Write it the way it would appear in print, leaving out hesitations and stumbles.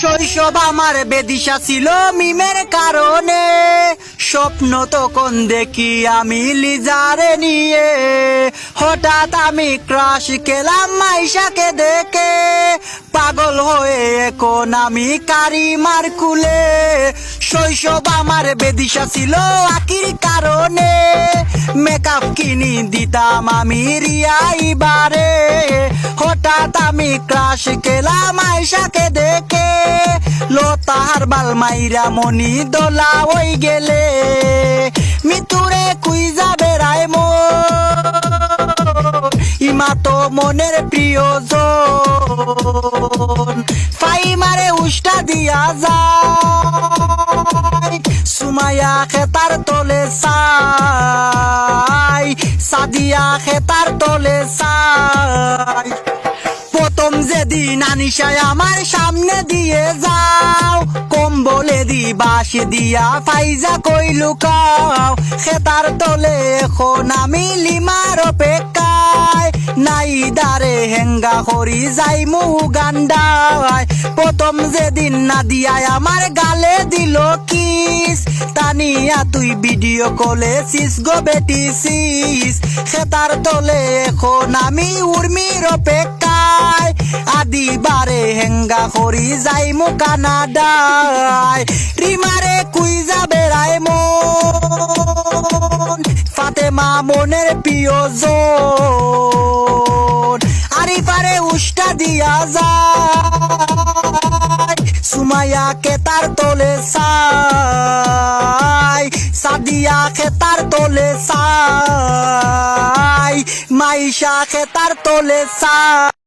শৈশব আমার বেদিশা ছিল মিমের কারণে, স্বপ্ন তখন দেখি আমি লিজারে নিয়ে, হঠাৎ আমি ক্রাশ খেলাম মাইশাকে দেখে, পাগল হয়ে এখন আমি কারিমার কুলে। শৈশব আমার বেদিশা ছিল আকির কারণে, মেকআপ কিনি দিতাম আমি রিয়াইবারে, হঠাৎ আমি ক্রাশ খেলাম আয়শাকে দেখে, লতার বাল মাইরা মনি দোলা হই গেলে, মিতুরে কুইজা বেড়ায় ইমা তো মনের প্রিয়জন, ফাইমারে উষ্টা দিয়া যায়, সুমাইয়া খেতার তলে চাই, সাদিয়া খেতার তলে চাই। প্রথম যেদিন আনিশায় আমার সামনে দিয়ে যাও, কম্বলে দি বাসে দিয়া ফাইজা কই লুকাও, খেতার তলে এখন আমি লিমার অপেক্ষায়, নাই দারে হেঙ্গা করি যাই গান্ডায়। প্রথম যেদিন না দিয়ায় আমার গালে দিল কিস, তানিয়া তুই ভিডিও কলে সিস গো বেটি সিস, খেতার তলে এখন আমি উর্মির অপেক্ষায়, আদিবারে হেঙ্গা করি যাই কানাডায়, রিমারে কুইজা বেড়ায় মন, ফাতেমা মনের প্রিয়জন, আরিফারে উষ্টা দিয়া যায়, সুমাইয়া কেতার তলে চাই, সাদিয়া খেতার তলে চাই, মাইশা খেতার তলে চাই।